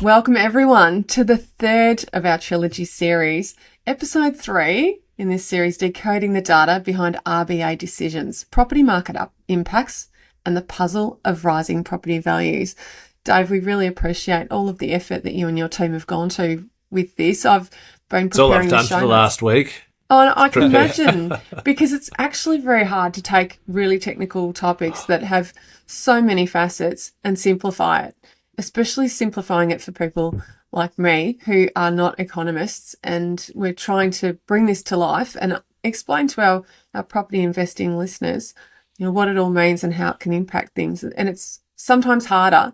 Welcome everyone to the third of our trilogy series, episode 3 in this series, Decoding the Data Behind RBA Decisions, Property Market Impacts and the Puzzle of Rising Property Values. Dave, we really appreciate all of the effort that you and your team have gone to with this. I've been preparing it's all I've done for the last week. Oh, I can imagine, because it's actually very hard to take really technical topics that have so many facets and simplify it, especially simplifying it for people like me who are not economists, and we're trying to bring this to life and explain to our property investing listeners, what it all means and how it can impact things. And it's sometimes harder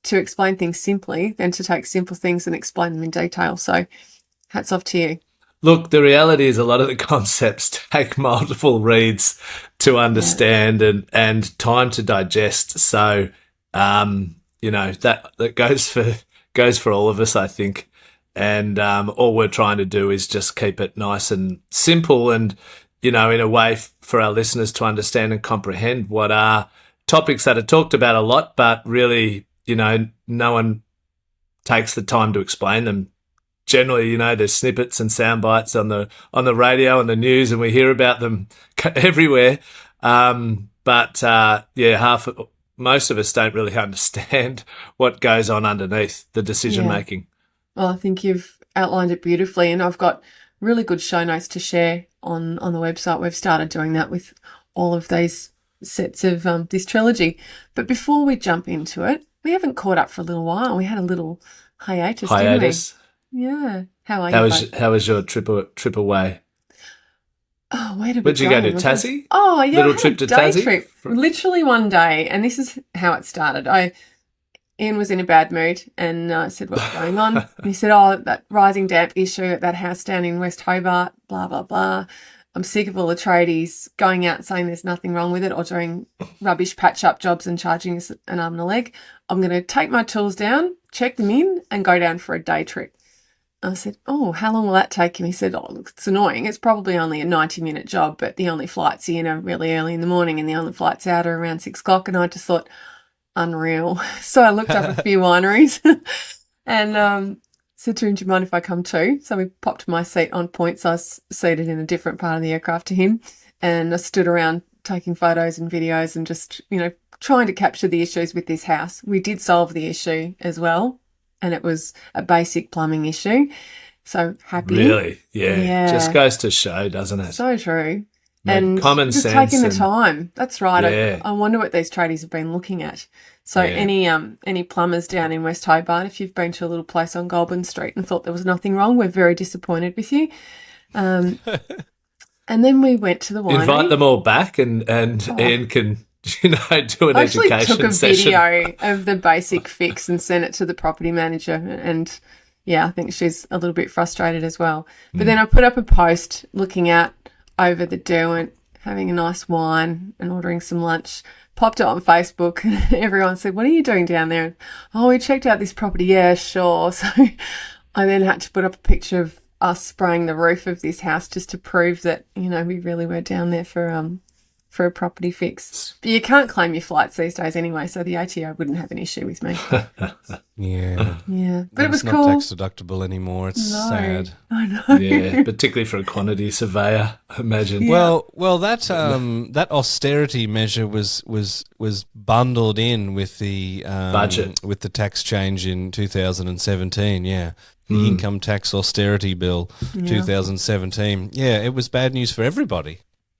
to explain things simply than to take simple things and explain them in detail. So hats off to you. Look, the reality is a lot of the concepts take multiple reads to understand and time to digest. So, that goes for all of us, I think. And all we're trying to do is just keep it nice and simple and, in a way for our listeners to understand and comprehend what are topics that are talked about a lot, but really, no one takes the time to explain them. Generally, there's snippets and sound bites on the radio and the news, and we hear about them everywhere. Most of us don't really understand what goes on underneath the decision making. Well, I think you've outlined it beautifully, and I've got really good show notes to share on the website. We've started doing that with all of these sets of this trilogy. But before we jump into it, we haven't caught up for a little while. We had a little hiatus, didn't we? Yeah. How are you? How was your trip away? Oh, where did we go? Where'd you go to Tassie? Oh, yeah. Little trip to Tassie? Trip. Literally one day. And this is how it started. Ian was in a bad mood and I said, what's going on? And he said, that rising damp issue at that house down in West Hobart, blah, blah, blah. I'm sick of all the tradies going out saying there's nothing wrong with it or doing rubbish patch-up jobs and charging us an arm and a leg. I'm going to take my tools down, check them in and go down for a day trip. I said, how long will that take him? He said, look, it's annoying. It's probably only a 90-minute job, but the only flights in are really early in the morning and the only flights out are around 6 o'clock. And I just thought, unreal. So I looked up a few wineries and said to him, do you mind if I come too? So we popped my seat on point. So I was seated in a different part of the aircraft to him, and I stood around taking photos and videos and just, trying to capture the issues with this house. We did solve the issue as well. And it was a basic plumbing issue. So happy. Really? Yeah. Just goes to show, doesn't it? So true. And common just sense. Taking the time. That's right. Yeah. I wonder what these tradies have been looking at. So any plumbers down in West Hobart, if you've been to a little place on Goulburn Street and thought there was nothing wrong, we're very disappointed with you. And then we went to the winery. Invite them all back and Ian can do an education session. I actually took a video of the basic fix and sent it to the property manager, and I think she's a little bit frustrated as well. But then I put up a post looking out over the Derwent, having a nice wine and ordering some lunch, popped it on Facebook, and everyone said, what are you doing down there? Oh, we checked out this property. Yeah, sure. So I then had to put up a picture of us spraying the roof of this house just to prove that, we really were down there for a property fix. But you can't claim your flights these days anyway, so the ATO wouldn't have an issue with me. Yeah. But it was cool. It's not tax deductible anymore. It's sad. I know. Yeah, particularly for a quantity surveyor, I imagine. Yeah. Well, that austerity measure was bundled in with the budget, with the tax change in 2017. Yeah. The income tax austerity bill, 2017. Yeah, it was bad news for everybody.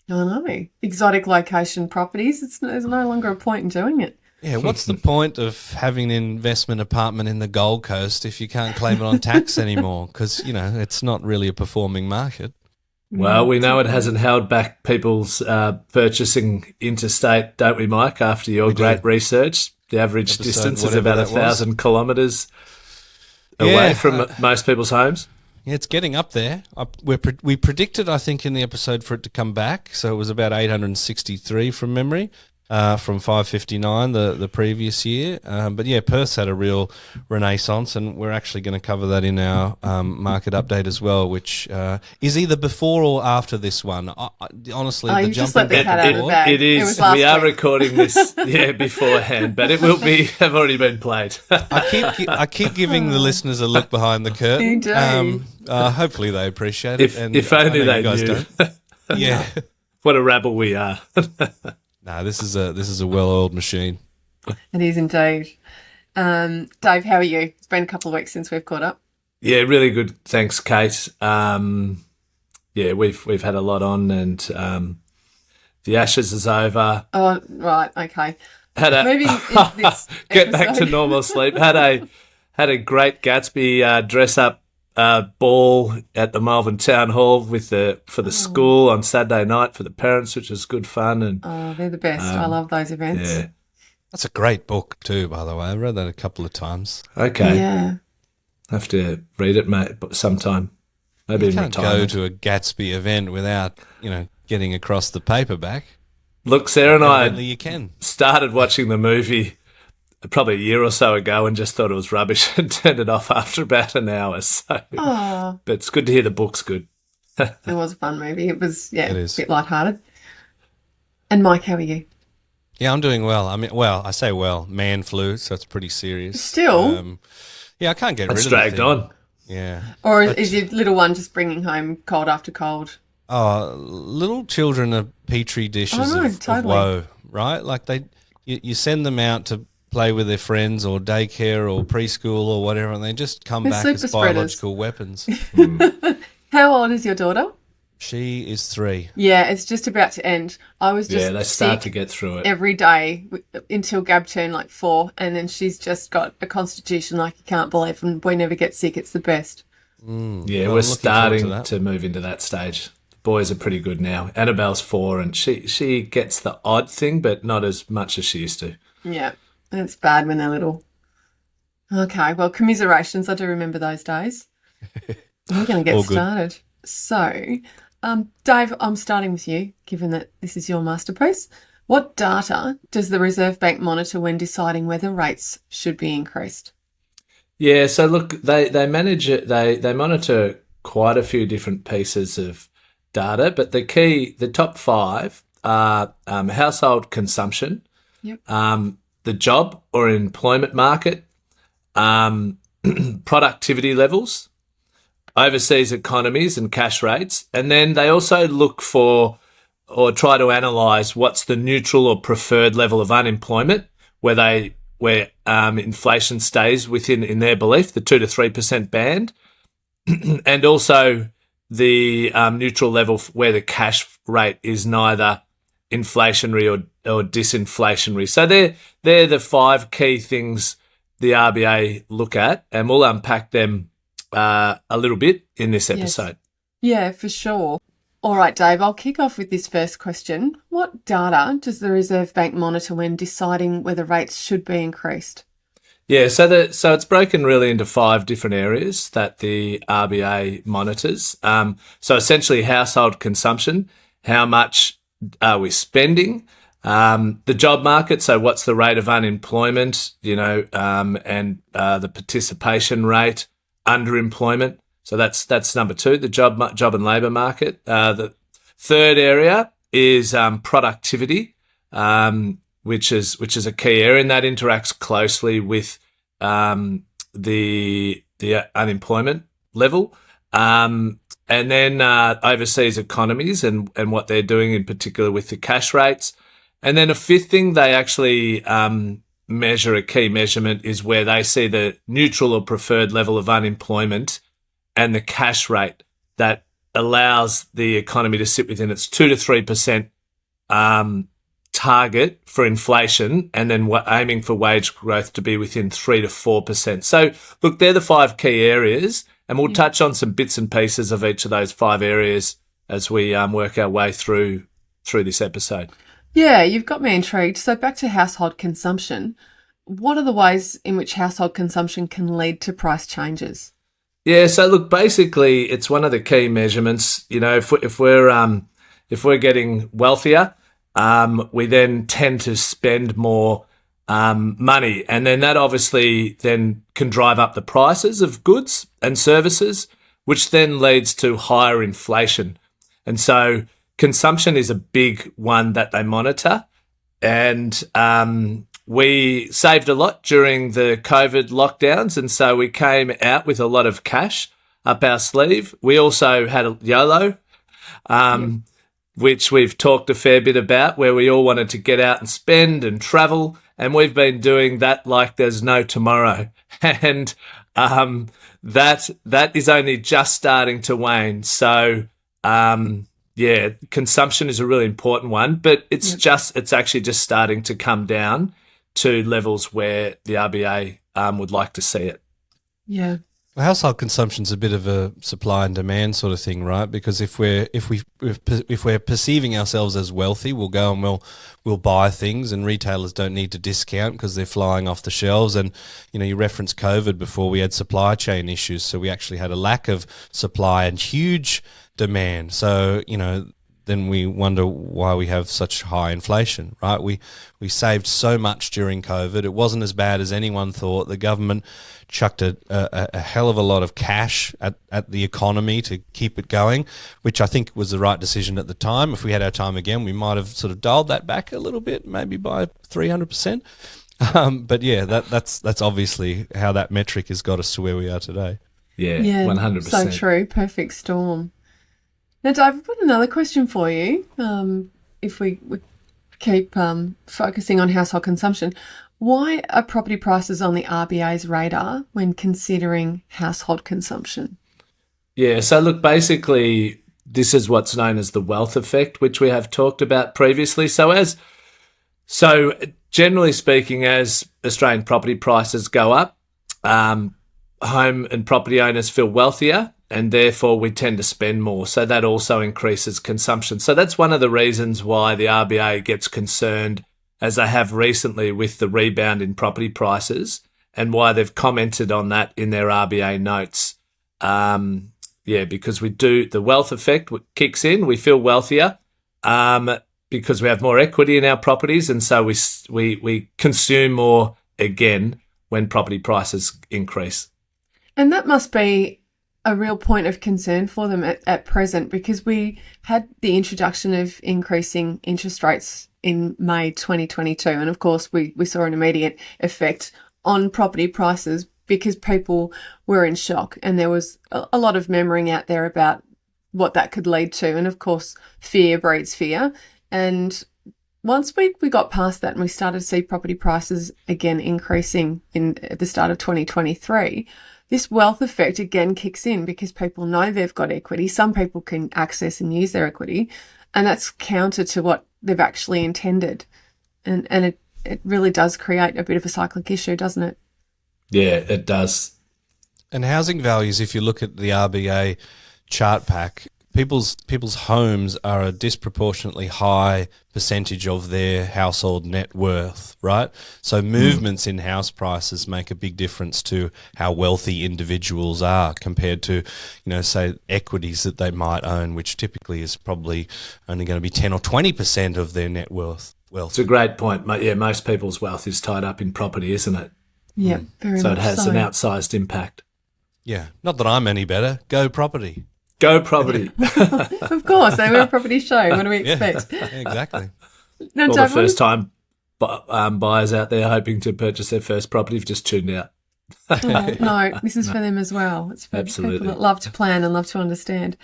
I know. Exotic location properties, there's no longer a point in doing it. Yeah, what's the point of having an investment apartment in the Gold Coast if you can't claim it on tax anymore? Because, it's not really a performing market. Well, we know it hasn't held back people's purchasing interstate, don't we, Mike, after your great research? The average distance is about 1,000 kilometres away from most people's homes. Yeah, it's getting up there. We predicted, I think, in the episode for it to come back. So it was about 863 from memory. from 5.59 the previous year. But yeah, Perth's had a real renaissance, and we're actually going to cover that in our market update as well, which is either before or after this one. Honestly, the you just let the cat out of the bag. It is. was last We are week. recording this beforehand, but it will have already been played. I keep giving the listeners a look behind the curtain. You do. Hopefully they appreciate it. If only they guys knew. don't. Yeah. What a rabble we are. No, this is a well-oiled machine. It is indeed. Dave, how are you? It's been a couple of weeks since we've caught up. Yeah, really good. Thanks, Cate. We've had a lot on, and the Ashes is over. Oh, right, okay. Moving into this get back to episode. normal sleep. Had a great Gatsby dress up ball at the Melbourne Town Hall for the school on Saturday night for the parents, which was good fun. And They're the best. I love those events. yeah, That's a great book too, by the way. I've read that a couple of times. okay, Yeah. have to read it, mate, sometime. Maybe You in can't go retirement. to a Gatsby event without, getting across the paperback. Look, Sarah and Evidently I you can. started watching the movie probably a year or so ago and just thought it was rubbish and turned it off after about an hour. So, Oh, but it's good to hear the book's good. it was a fun movie. It was, It is. a bit lighthearted. And Mike, how are you? Yeah, I'm doing well. I say well, man flu, so it's pretty serious. Still? Yeah, I can't get It's rid of dragged the thing. on. Yeah. Or is your little one just bringing home cold after cold? Oh, little children are petri dishes Oh, no, of totally. woe, right? Like you send them out to play with their friends or daycare or preschool or whatever, and they just come They're back super as spreaders. biological weapons. How old is your daughter? She is 3. Yeah, it's just about to end. I was just Yeah, they start sick to get through it. every day until Gab turned like 4, and then she's just got a constitution like you can't believe, and we never get sick. It's the best. Yeah, Well, we're I'm looking forward to starting that. to move into that stage. The boys are pretty good now. Annabelle's 4, and she gets the odd thing, but not as much as she used to. Yeah, it's bad when they're little. Okay, well, commiserations. I do remember those days. We're going to All get good. started. So, Dave, I'm starting with you, given that this is your masterpiece. What data does the Reserve Bank monitor when deciding whether rates should be increased? Yeah, so look, they manage it. They monitor quite a few different pieces of data, but the top 5 are household consumption, Yep. the job or employment market, productivity levels, overseas economies and cash rates, and then they also look for or try to analyse what's the neutral or preferred level of unemployment, where inflation stays within, in their belief, the 2 to 3% band, and also the neutral level where the cash rate is neither inflationary or disinflationary. So they're the 5 key things the RBA look at, and we'll unpack them a little bit in this episode. Yeah, for sure. All right, Dave, I'll kick off with this first question. What data does the Reserve Bank monitor when deciding whether rates should be increased? Yeah, so it's broken really into 5 different areas that the RBA monitors. So essentially household consumption, how much are we spending? The job market, so what's the rate of unemployment, and the participation rate, underemployment. So that's number 2, the job and labour market. The third area is productivity, which is a key area, and that interacts closely with the unemployment level. And then overseas economies and what they're doing in particular with the cash rates. And then a 5th thing they actually measure, a key measurement, is where they see the neutral or preferred level of unemployment and the cash rate that allows the economy to sit within its 2 to 3% target for inflation, and then aiming for wage growth to be within 3 to 4%. So, look, they're the 5 key areas, and we'll touch on some bits and pieces of each of those 5 areas as we work our way through this episode. Yeah, you've got me intrigued. So back to household consumption. What are the ways in which household consumption can lead to price changes? Yeah, so look, basically, it's one of the key measurements. If we're getting wealthier, we then tend to spend more money. And then that obviously then can drive up the prices of goods and services, which then leads to higher inflation. And so consumption is a big one that they monitor. And we saved a lot during the COVID lockdowns. And so we came out with a lot of cash up our sleeve. We also had a YOLO, which we've talked a fair bit about, where we all wanted to get out and spend and travel. And we've been doing that like there's no tomorrow. And that is only just starting to wane. So, consumption is a really important one, but it's actually just starting to come down to levels where the RBA would like to see it. Yeah. Well, household consumption's a bit of a supply and demand sort of thing, right? Because if we're perceiving ourselves as wealthy, we'll go and we'll buy things, and retailers don't need to discount because they're flying off the shelves. And you referenced COVID before. We had supply chain issues, so we actually had a lack of supply and huge demand. So then we wonder why we have such high inflation, right? We saved so much during COVID. It wasn't as bad as anyone thought. The government chucked a hell of a lot of cash at the economy to keep it going, which I think was the right decision at the time. If we had our time again, we might have sort of dialed that back a little bit, maybe by 300%. But yeah, that's obviously how that metric has got us to where we are today. Yeah, 100%. So true. Perfect storm. Now, Dave, I've got another question for you. If we keep focusing on household consumption, why are property prices on the RBA's radar when considering household consumption? Yeah, so look, basically, this is what's known as the wealth effect, which we have talked about previously. So generally speaking, as Australian property prices go up, home and property owners feel wealthier, and therefore we tend to spend more. So that also increases consumption. So that's one of the reasons why the RBA gets concerned, as they have recently, with the rebound in property prices, and why they've commented on that in their RBA notes. Because the wealth effect kicks in, we feel wealthier because we have more equity in our properties, and so we consume more again when property prices increase. And that must be a real point of concern for them at present, because we had the introduction of increasing interest rates in May 2022. And of course, we saw an immediate effect on property prices because people were in shock, and there was a lot of murmuring out there about what that could lead to. And of course, fear breeds fear. And once we got past that and we started to see property prices again increasing at the start of 2023, this wealth effect again kicks in because people know they've got equity. Some people can access and use their equity, and that's counter to what they've actually intended. And it really does create a bit of a cyclic issue, doesn't it? Yeah, it does. And housing values, if you look at the RBA chart pack, people's homes are a disproportionately high percentage of their household net worth, right? So movements in house prices make a big difference to how wealthy individuals are compared to, say, equities that they might own, which typically is probably only going to be 10 or 20% of their net worth. It's a great point. Yeah, most people's wealth is tied up in property, isn't it? Yeah, very much so. So it has an outsized impact. Yeah, not that I'm any better. Go property. Go property. Of course, we're a property show. What do we expect? Yeah, exactly. Now, All the first-time buyers out there hoping to purchase their first property have just tuned out. No, this is for them as well. It's for Absolutely. people that love to plan and love to understand.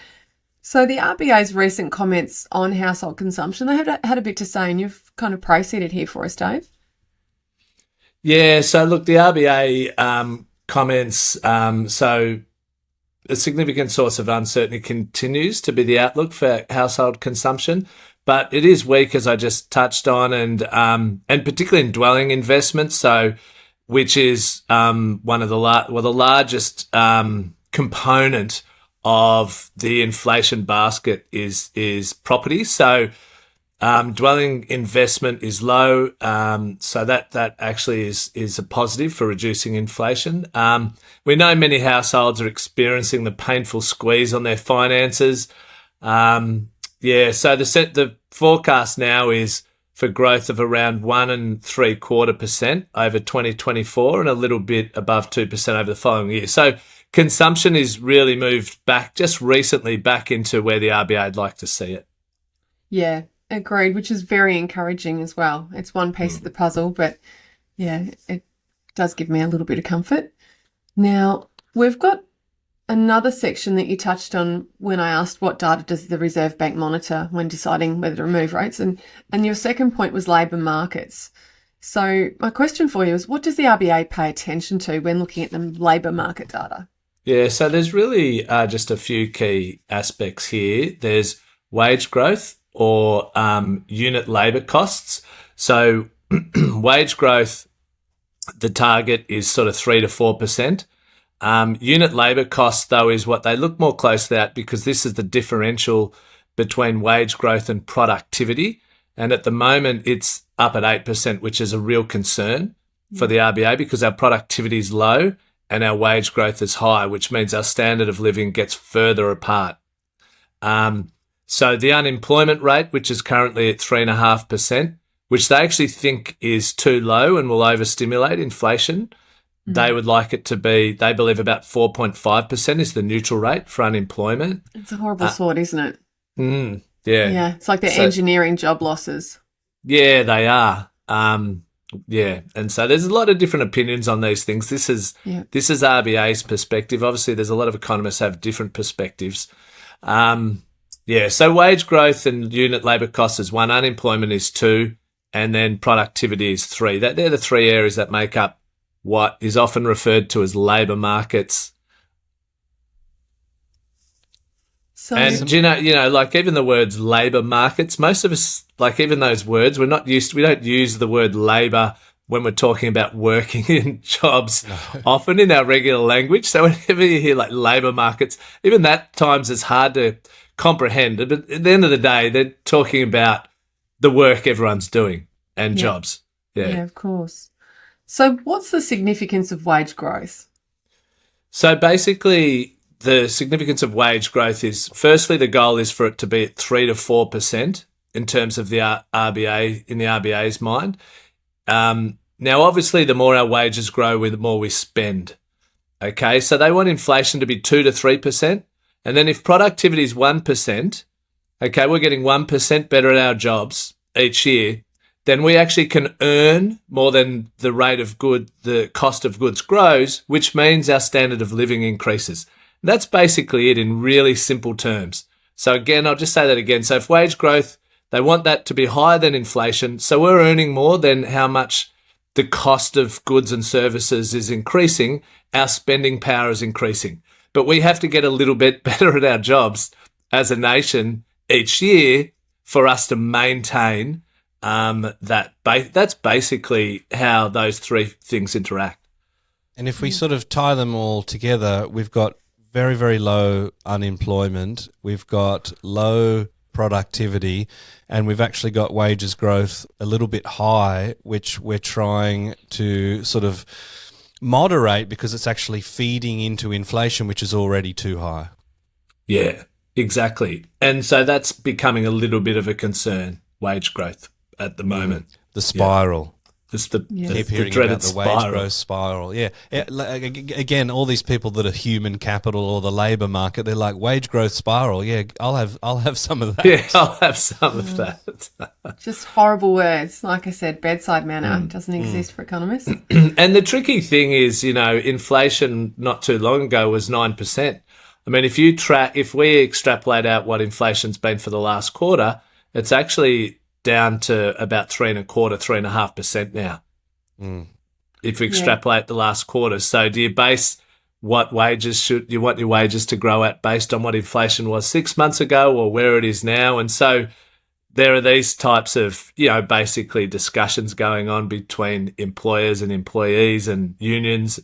So the RBA's recent comments on household consumption, they had a bit to say, and you've kind of proceeded here for us, Dave. Yeah, so look, the RBA comments, so a significant source of uncertainty continues to be the outlook for household consumption, but it is weak, as I just touched on, and particularly in dwelling investments. So, which is one of the largest component of the inflation basket is property. So, dwelling investment is low, so that actually is a positive for reducing inflation. We know many households are experiencing the painful squeeze on their finances. So the forecast now is for growth of around 1.75% over 2024 and a little bit above 2% over the following year. So consumption is really moved back just recently back into where the RBA would like to see it. Yeah, agreed, which is very encouraging as well. It's one piece of the puzzle, but yeah, it does give me a little bit of comfort. Now, we've got another section that you touched on when I asked what data does the Reserve Bank monitor when deciding whether to remove rates, and your second point was labour markets. So my question for you is, what does the RBA pay attention to when looking at the labour market data? Yeah, so there's really just a few key aspects here. There's wage growth or unit labour costs. So wage growth, the target is sort of 3 to 4%. Unit labour costs, though, is what they look more closely at because this is the differential between wage growth and productivity. And at the moment, it's up at 8%, which is a real concern for the RBA because our productivity is low and our wage growth is high, which means our standard of living gets further apart. So the unemployment rate, which is currently at 3.5%, which they actually think is too low and will overstimulate inflation. They would like it to be, they believe about 4.5% is the neutral rate for unemployment. It's a horrible thought, isn't it? Yeah. Yeah, it's like they're engineering job losses. Yeah, they are. Yeah, and so there's a lot of different opinions on these things. This is RBA's perspective. Obviously, there's a lot of economists have different perspectives. Yeah, so wage growth and unit labour costs is 1, unemployment is 2, and then productivity is 3. They're the 3 areas that make up what is often referred to as labour markets. So, and you know, like even the words labour markets, most of us, like even those words, we don't use the word labour when we're talking about working in jobs often in our regular language. So whenever you hear like labour markets, even that times it's hard to comprehend. But at the end of the day, they're talking about the work everyone's doing and jobs. Yeah, of course. So what's the significance of wage growth? So basically, the significance of wage growth is, firstly, the goal is for it to be at 3 to 4% in terms of the RBA, in the RBA's mind. Now, obviously, the more our wages grow, the more we spend. Okay, so they want inflation to be 2 to 3%. And then if productivity is 1%, okay, we're getting 1% better at our jobs each year, then we actually can earn more than the cost of goods grows, which means our standard of living increases. That's basically it in really simple terms. So again, I'll just say that again. So if wage growth, they want that to be higher than inflation. So we're earning more than how much the cost of goods and services is increasing. Our spending power is increasing. But we have to get a little bit better at our jobs as a nation each year for us to maintain that's basically how those 3 things interact. And if we sort of tie them all together, we've got very, very low unemployment, we've got low productivity, and we've actually got wages growth a little bit high, which we're trying to sort of moderate because it's actually feeding into inflation, which is already too high. Yeah, exactly. And so that's becoming a little bit of a concern, wage growth at the moment. The spiral. It's the Keep hearing dreaded about the wage growth spiral. Yeah. Again, all these people that are human capital or the labour market, they're like, wage growth spiral. Yeah, I'll have some of that. Yeah, I'll have some of that. Just horrible words. Like I said, bedside manner doesn't exist for economists. And the tricky thing is, you know, inflation not too long ago was 9%. I mean, if we extrapolate out what inflation's been for the last quarter, it's actually down to about 3.25%, 3.5% now. If we extrapolate the last quarter. So do you base what wages you want your wages to grow at based on what inflation was 6 months ago or where it is now? And so there are these types of, you know, basically discussions going on between employers and employees and unions.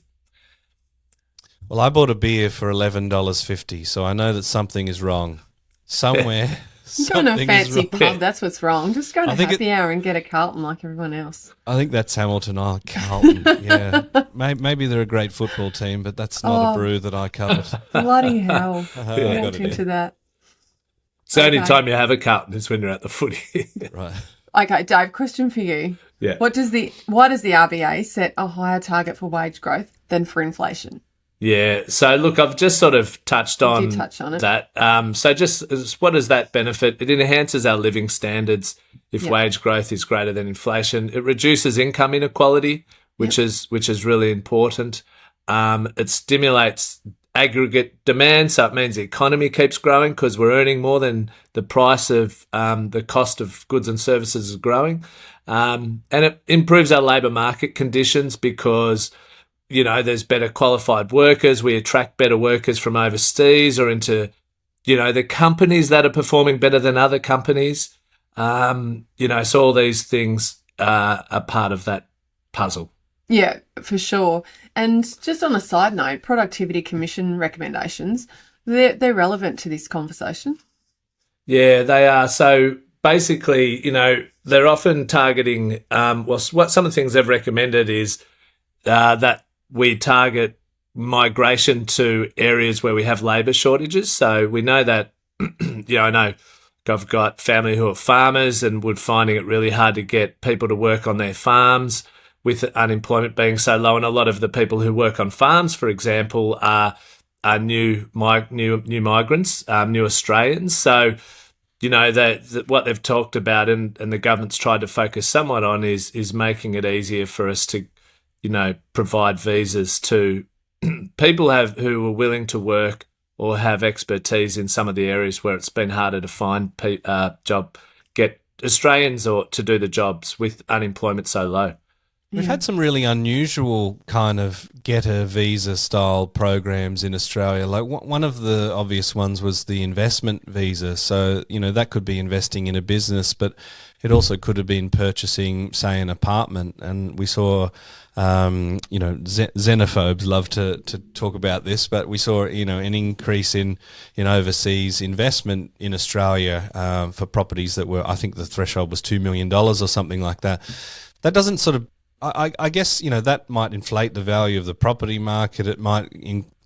Well, I bought a beer for $11.50, so I know that something is wrong somewhere. Go to a fancy pub, that's what's wrong. Just go to happy hour and get a Carlton like everyone else. I think that's Hamilton. Oh, Carlton, yeah. Maybe they're a great football team, but that's not a brew that I covet. Bloody hell. I walked into that. It's the only Okay. time you have a Carlton is when you're at the footy. Right. Okay, Dave, question for you. Yeah. Why does the RBA set a higher target for wage growth than for inflation? Yeah. So look, I've just sort of touched You on did touch on it. that. So just what does that benefit? It enhances our living standards if Yep. wage growth is greater than inflation. It reduces income inequality, which is really important. It stimulates aggregate demand, so it means the economy keeps growing because we're earning more than the price of the cost of goods and services is growing. And it improves our labour market conditions because, you know, there's better qualified workers. We attract better workers from overseas or into, you know, the companies that are performing better than other companies. You know, so all these things are part of that puzzle. Yeah, for sure. And just on a side note, Productivity Commission recommendations, they're relevant to this conversation. Yeah, they are. So basically, you know, they're often targeting, what some of the things they've recommended is that we target migration to areas where we have labour shortages. So we know that, you know, I know I've got family who are farmers and would finding it really hard to get people to work on their farms with unemployment being so low. And a lot of the people who work on farms, for example, are new migrants, new Australians. So, you know, what they've talked about and the government's tried to focus somewhat on is making it easier for us to, you know, provide visas to people who are willing to work or have expertise in some of the areas where it's been harder to find get Australians or to do the jobs with unemployment so low. We've had some really unusual kind of get a visa style programs in Australia. Like one of the obvious ones was the investment visa. So, you know, that could be investing in a business, but it also could have been purchasing, say, an apartment. And we saw, you know, xenophobes love to talk about this, but we saw, you know, an increase in overseas investment in Australia for properties that were, I think the threshold was $2 million or something like that. That doesn't sort of, I guess, you know, that might inflate the value of the property market. It might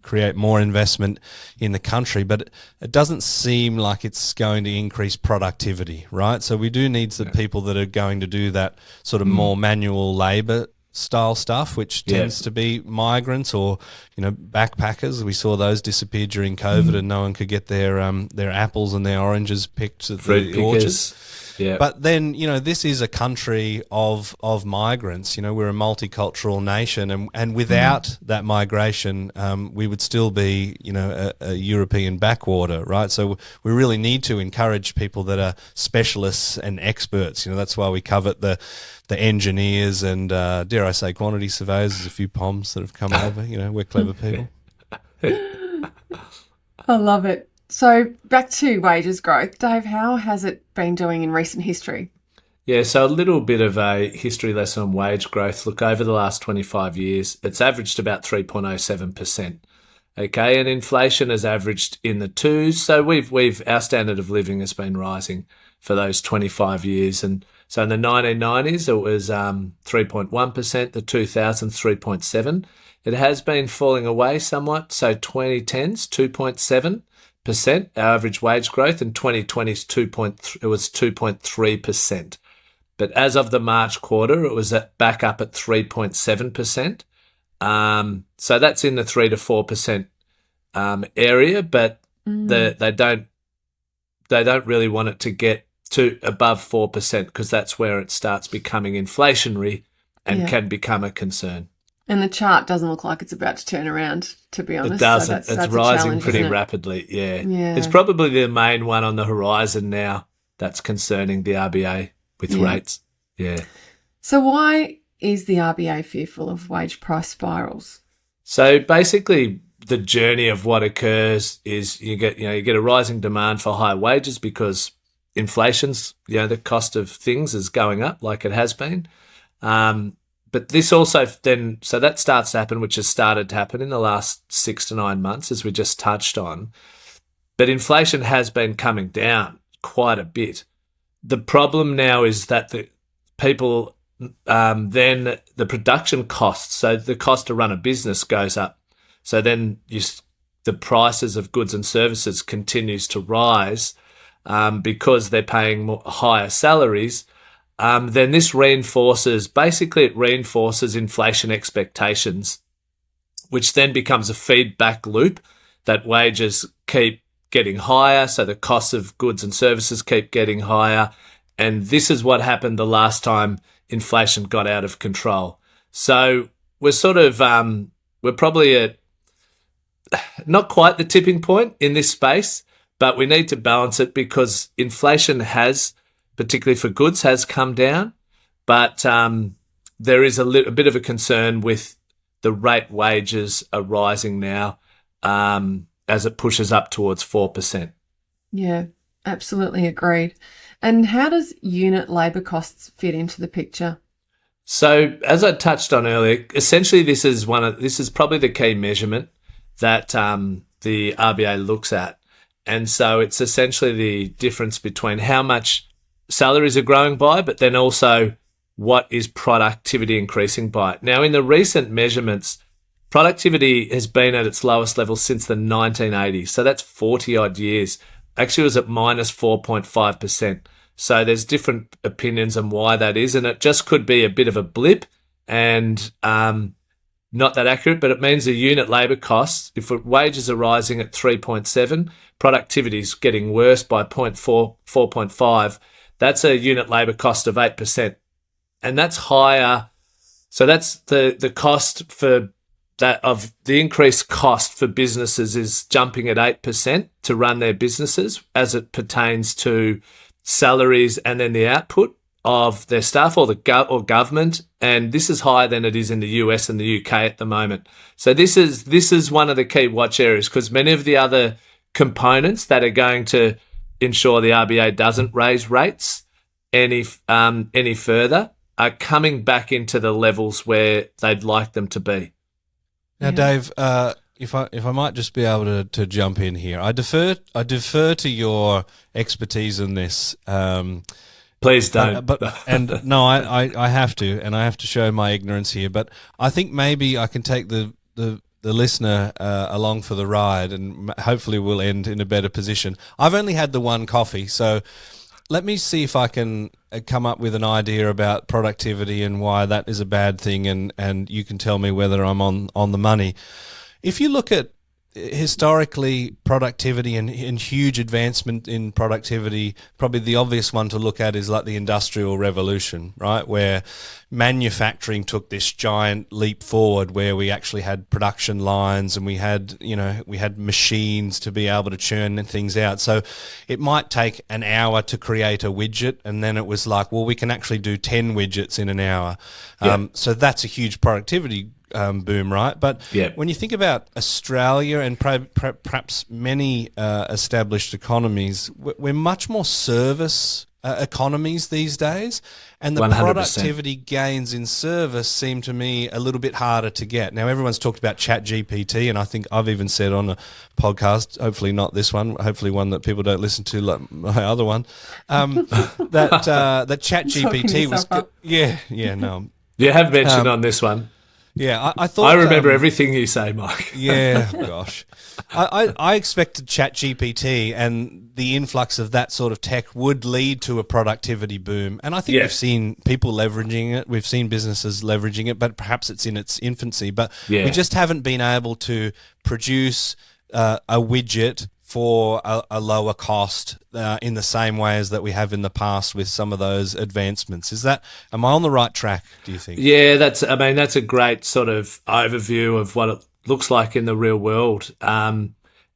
create more investment in the country, but it doesn't seem like it's going to increase productivity, right? So we do need the people that are going to do that sort of more manual labour style stuff, which tends to be migrants or, you know, backpackers. We saw those disappear during COVID and no one could get their apples and their oranges picked at the orchards. Yeah. But then, you know, this is a country of migrants. You know, we're a multicultural nation, and without that migration, we would still be, you know, a European backwater, right? So we really need to encourage people that are specialists and experts. You know, that's why we covet the engineers and, dare I say, quantity surveyors. There's a few POMs that have come over. You know, we're clever people. I love it. So back to wages growth. Dave, how has it been doing in recent history? Yeah, so a little bit of a history lesson on wage growth. Look, over the last 25 years, it's averaged about 3.07%. Okay, and inflation has averaged in the twos. So our standard of living has been rising for those 25 years. And so in the 1990s, it was 3.1%, the 2000s, 3.7%. It has been falling away somewhat. So 2010s, 2.7%. Our average wage growth in 2020's 2.3%. But as of the March quarter, it was back up at 3.7%. So that's in the 3 to 4% area, but they don't really want it to get to above 4% because that's where it starts becoming inflationary and can become a concern. And the chart doesn't look like it's about to turn around, to be honest. It doesn't. So it's rising pretty rapidly, yeah. It's probably the main one on the horizon now that's concerning the RBA with rates. Yeah. So why is the RBA fearful of wage price spirals? So basically the journey of what occurs is you get a rising demand for higher wages because inflation's, you know, the cost of things is going up like it has been. But this also then, so that starts to happen, which has started to happen in the last 6 to 9 months, as we just touched on. But inflation has been coming down quite a bit. The problem now is that the people, then the production costs, so the cost to run a business goes up. So then the prices of goods and services continues to rise. because they're paying higher salaries, then this reinforces inflation expectations, which then becomes a feedback loop that wages keep getting higher, so the costs of goods and services keep getting higher. And this is what happened the last time inflation got out of control. So we're we're probably at not quite the tipping point in this space, but we need to balance it because inflation has, particularly for goods, has come down. But there is a bit of a concern with the rate wages are rising now as it pushes up towards 4%. Yeah, absolutely agreed. And how does unit labour costs fit into the picture? So, as I touched on earlier, essentially this is probably the key measurement that the RBA looks at. And so it's essentially the difference between how much salaries are growing by, but then also what is productivity increasing by. Now, in the recent measurements, productivity has been at its lowest level since the 1980s. So that's 40 odd years. Actually, it was at minus 4.5%. So there's different opinions on why that is. And it just could be a bit of a blip and not that accurate, but it means the unit labour costs, if wages are rising at 3.7, productivity is getting worse by 4.5. That's a unit labour cost of 8%. And that's higher. So that's the cost for that of the increased cost for businesses is jumping at 8% to run their businesses as it pertains to salaries and then the output of their staff or government. And this is higher than it is in the US and the UK at the moment. So this is one of the key watch areas because many of the other components that are going to ensure the RBA doesn't raise rates any further are coming back into the levels where they'd like them to be. Now, Dave, if I might just be able to jump in here, I defer to your expertise in this. Please don't. And no, I have to, and I have to show my ignorance here. But I think maybe I can take the listener along for the ride, and hopefully we'll end in a better position. I've only had the one coffee, so let me see if I can come up with an idea about productivity and why that is a bad thing, and you can tell me whether I'm on the money. If you look at historically productivity and huge advancement in productivity, probably the obvious one to look at is like the Industrial Revolution, right? Where manufacturing took this giant leap forward where we actually had production lines and we had machines to be able to churn things out. So it might take an hour to create a widget, and then it was like, well, we can actually do 10 widgets in an hour. Yeah. So that's a huge productivity boom, right? But when you think about Australia and perhaps many established economies, we're much more service economies these days, and the 100%. Productivity gains in service seem to me a little bit harder to get. Now, everyone's talked about ChatGPT, and I think I've even said on a podcast, hopefully not this one, hopefully one that people don't listen to like my other one, that ChatGPT was... no. You have mentioned on this one. Yeah, I thought... I remember everything you say, Mike. Yeah, gosh. I expected ChatGPT and the influx of that sort of tech would lead to a productivity boom. And I think we've seen people leveraging it. We've seen businesses leveraging it, but perhaps it's in its infancy. But we just haven't been able to produce a widget for a lower cost in the same way as that we have in the past with some of those advancements. Am I on the right track, do you think? Yeah, that's a great sort of overview of what it looks like in the real world. And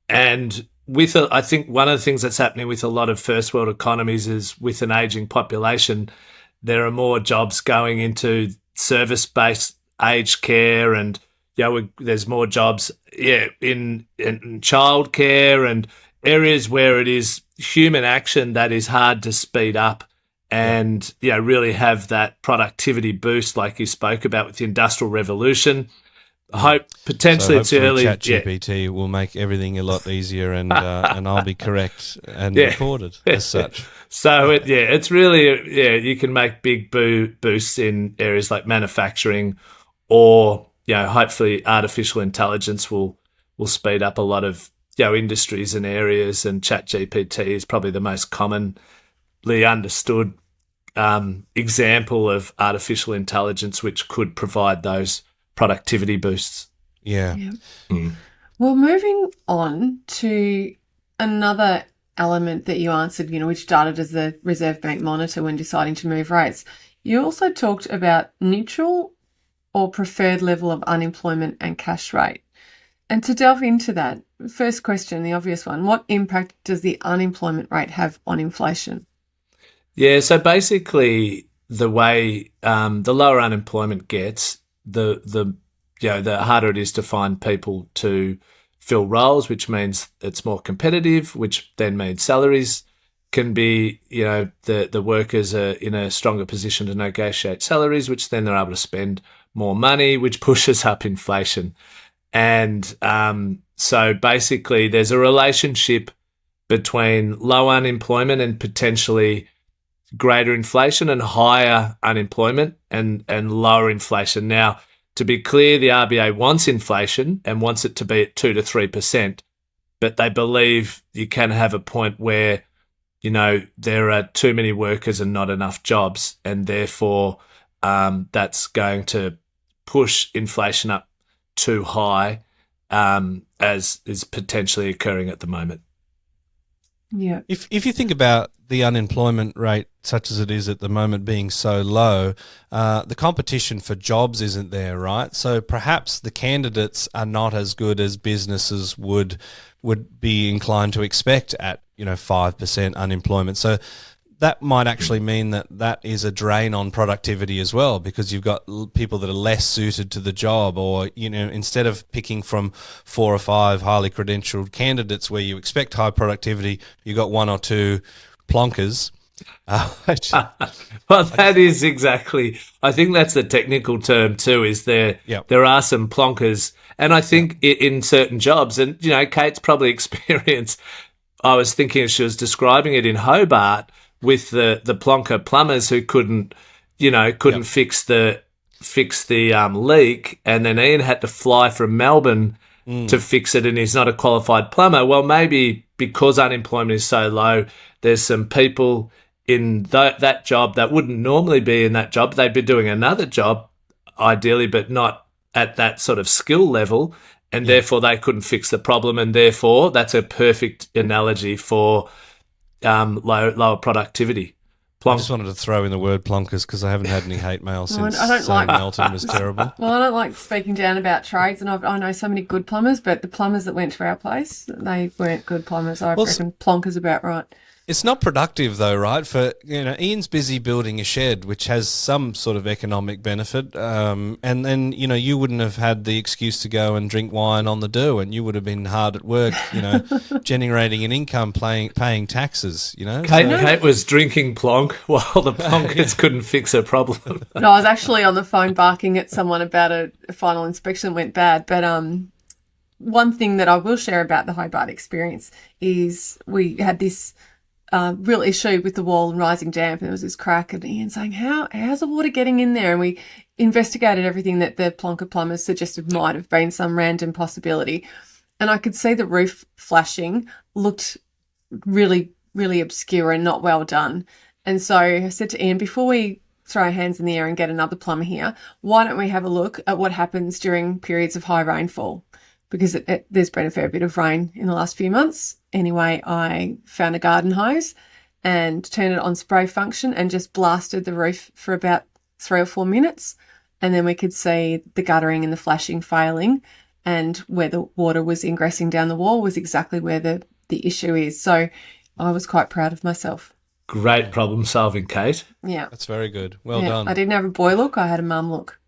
I think one of the things that's happening with a lot of first world economies is with an aging population, there are more jobs going into service-based aged care, and there's more jobs in childcare and areas where it is human action that is hard to speed up and really have that productivity boost like you spoke about with the Industrial Revolution. I hope potentially it's early. ChatGPT will make everything a lot easier, and I'll be correct and recorded as such. So it's really you can make big boosts in areas like manufacturing, or hopefully artificial intelligence will speed up a lot of industries and areas, and ChatGPT is probably the most commonly understood example of artificial intelligence which could provide those productivity boosts. Yeah. Well, moving on to another element that you answered, which started as the Reserve Bank monitor when deciding to move rates. You also talked about neutral or preferred level of unemployment and cash rate. And to delve into that, first question, the obvious one, what impact does the unemployment rate have on inflation? Yeah, so basically the way the lower unemployment gets, the harder it is to find people to fill roles, which means it's more competitive, which then means salaries can be, the workers are in a stronger position to negotiate salaries, which then they're able to spend more money, which pushes up inflation. And so basically there's a relationship between low unemployment and potentially greater inflation, and higher unemployment and lower inflation. Now, to be clear, the RBA wants inflation and wants it to be at 2 to 3%, but they believe you can have a point where, there are too many workers and not enough jobs, and therefore that's going to push inflation up too high, as is potentially occurring at the moment. Yeah. If you think about the unemployment rate such as it is at the moment being so low, the competition for jobs isn't there, right? So perhaps the candidates are not as good as businesses would be inclined to expect at 5% unemployment. So that might actually mean that is a drain on productivity as well, because you've got people that are less suited to the job, or, instead of picking from 4 or 5 highly credentialed candidates where you expect high productivity, you've got 1 or 2 plonkers. Well, that is exactly, I think that's the technical term too, is there are some plonkers. And I think in certain jobs, and, Cate's probably experienced, I was thinking as she was describing it in Hobart, with the plonker plumbers who couldn't fix the leak, and then Ian had to fly from Melbourne to fix it, and he's not a qualified plumber. Well, maybe because unemployment is so low, there's some people in that job that wouldn't normally be in that job. They'd be doing another job, ideally, but not at that sort of skill level, and therefore they couldn't fix the problem, and therefore that's a perfect analogy for lower productivity. I just wanted to throw in the word plonkers because I haven't had any hate mail since saying Melton was terrible. Well, I don't like speaking down about trades, and I know so many good plumbers, but the plumbers that went to our place, they weren't good plumbers. I reckon plonkers about right. It's not productive though, right? For Ian's busy building a shed, which has some sort of economic benefit, and then you wouldn't have had the excuse to go and drink wine on the do, and you would have been hard at work, generating an income, paying taxes. Cate was drinking plonk while the plonkers couldn't fix her problem. No, I was actually on the phone barking at someone about a final inspection went bad, but one thing that I will share about the Hobart experience is we had this real issue with the wall and rising damp, and there was this crack, and Ian saying, how's the water getting in there? And we investigated everything that the plonker plumbers suggested might have been some random possibility, and I could see the roof flashing looked really, really obscure and not well done. And so I said to Ian, before we throw our hands in the air and get another plumber here, why don't we have a look at what happens during periods of high rainfall? Because there's been a fair bit of rain in the last few months. Anyway, I found a garden hose and turned it on spray function and just blasted the roof for about 3 or 4 minutes. And then we could see the guttering and the flashing failing, and where the water was ingressing down the wall was exactly where the issue is. So I was quite proud of myself. Great problem solving, Cate. Yeah. That's very good. Well done. I didn't have a boy look, I had a mum look.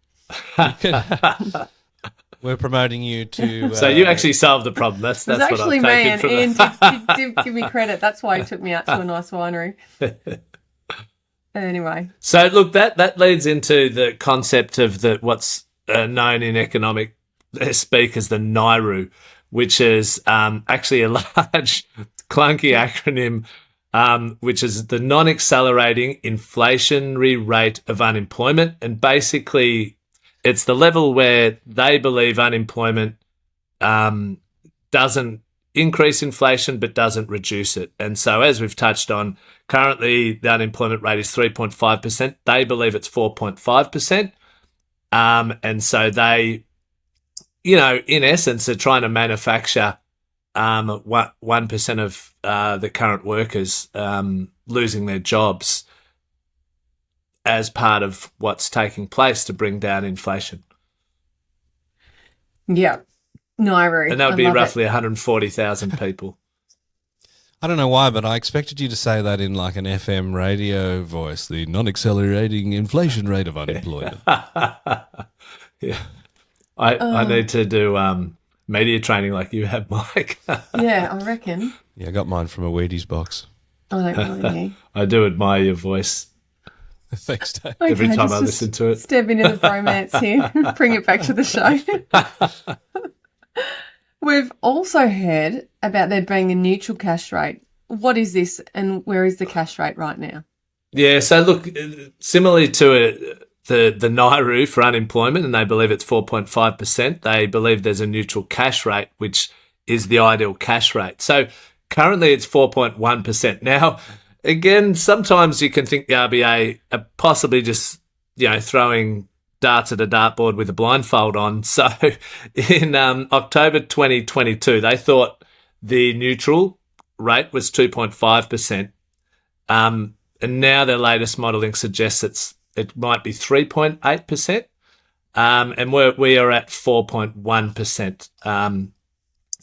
We're promoting you to... so you actually solved the problem. That's what I've taken me, and from Ian did give me credit. That's why he took me out to a nice winery. Anyway. So look, that leads into the concept of what's known in economic speak as the NAIRU, which is actually a large, clunky acronym, which is the non-accelerating inflationary rate of unemployment. And basically, it's the level where they believe unemployment doesn't increase inflation but doesn't reduce it. And so, as we've touched on, currently the unemployment rate is 3.5%. They believe it's 4.5%. And so they, in essence, are trying to manufacture 1% of the current workers losing their jobs as part of what's taking place to bring down inflation. Yeah. No, I agree. And that would be roughly 140,000 people. I don't know why, but I expected you to say that in like an FM radio voice, the non-accelerating inflation rate of unemployment. Yeah. I need to do media training like you have, Mike. Yeah, I reckon. Yeah, I got mine from a Wheaties box. I don't really. I do admire your voice. Thanks, Dave. Okay, Every time I listen to it. Step into the bromance here. Bring it back to the show. We've also heard about there being a neutral cash rate. What is this and where is the cash rate right now? Yeah, so look, similarly to the NAIRU for unemployment, and they believe it's 4.5%, they believe there's a neutral cash rate, which is the ideal cash rate. So currently it's 4.1%. Now, again, sometimes you can think the RBA are possibly just, throwing darts at a dartboard with a blindfold on. So in October 2022, they thought the neutral rate was 2.5%. And now their latest modelling suggests it might be 3.8%. And we are at 4.1%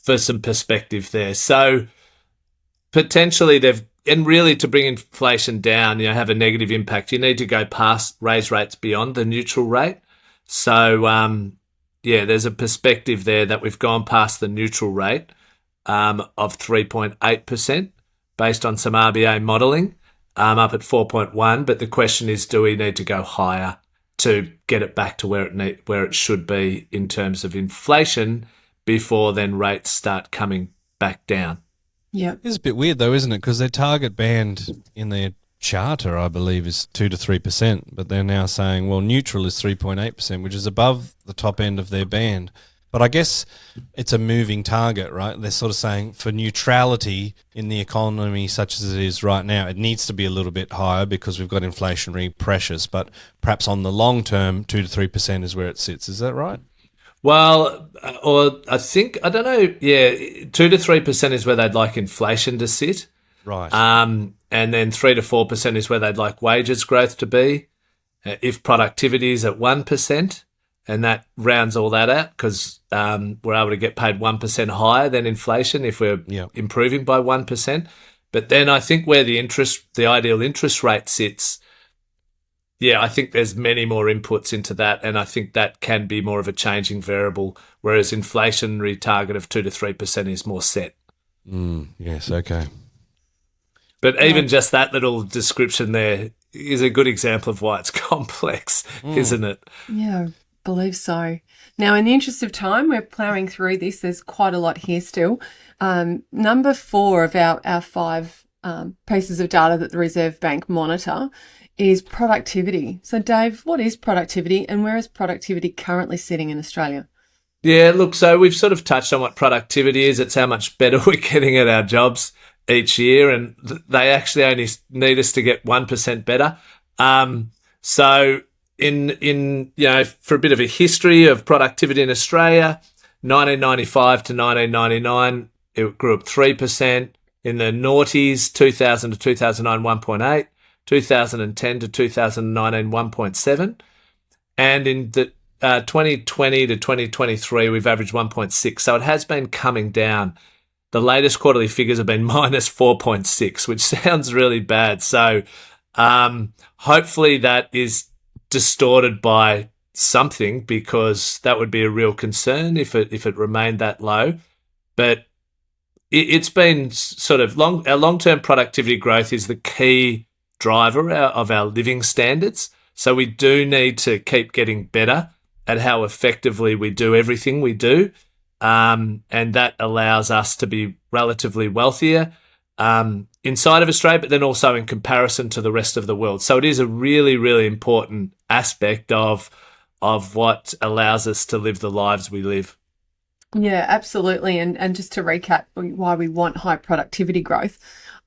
for some perspective there. So potentially and really to bring inflation down, have a negative impact, you need to go past raise rates beyond the neutral rate. So, there's a perspective there that we've gone past the neutral rate of 3.8% based on some RBA modelling, up at 4.1. But the question is, do we need to go higher to get it back to where it should be in terms of inflation before then rates start coming back down? Yeah. It's a bit weird though, isn't it? Because their target band in their charter, I believe, is 2 to 3%, but they're now saying, well, neutral is 3.8%, which is above the top end of their band. But I guess it's a moving target, right? They're sort of saying for neutrality in the economy such as it is right now, it needs to be a little bit higher because we've got inflationary pressures, but perhaps on the long term, 2 to 3% is where it sits. Is that right? Well, or I don't know, 2 to 3% is where they'd like inflation to sit. Right. And then 3 to 4% is where they'd like wages growth to be. If productivity is at 1%, and that rounds all that out because we're able to get paid 1% higher than inflation if we're improving by 1%. But then I think where the ideal interest rate sits, I think there's many more inputs into that, and I think that can be more of a changing variable, whereas inflationary target of 2 to 3% is more set. Yes, okay. But even just that little description there is a good example of why it's complex, isn't it? Yeah, I believe so. Now, in the interest of time, we're ploughing through this. There's quite a lot here still. Number 4 of our 5 pieces of data that the Reserve Bank monitor is productivity. So, Dave, what is productivity and where is productivity currently sitting in Australia? Yeah, look, so we've sort of touched on what productivity is. It's how much better we're getting at our jobs each year, and they actually only need us to get 1% better. So in for a bit of a history of productivity in Australia, 1995 to 1999, it grew up 3%. In the noughties, 2000 to 2009, 1.8. 2010 to 2019, 1.7. And in the 2020 to 2023, we've averaged 1.6. So it has been coming down. The latest quarterly figures have been minus 4.6, which sounds really bad. So hopefully that is distorted by something, because that would be a real concern if it remained that low. But it's been sort of our long-term productivity growth is the key driver of our living standards. So we do need to keep getting better at how effectively we do everything we do. And that allows us to be relatively wealthier inside of Australia, but then also in comparison to the rest of the world. So it is a really, really important aspect of what allows us to live the lives we live. Yeah, absolutely. And just to recap why we want high productivity growth,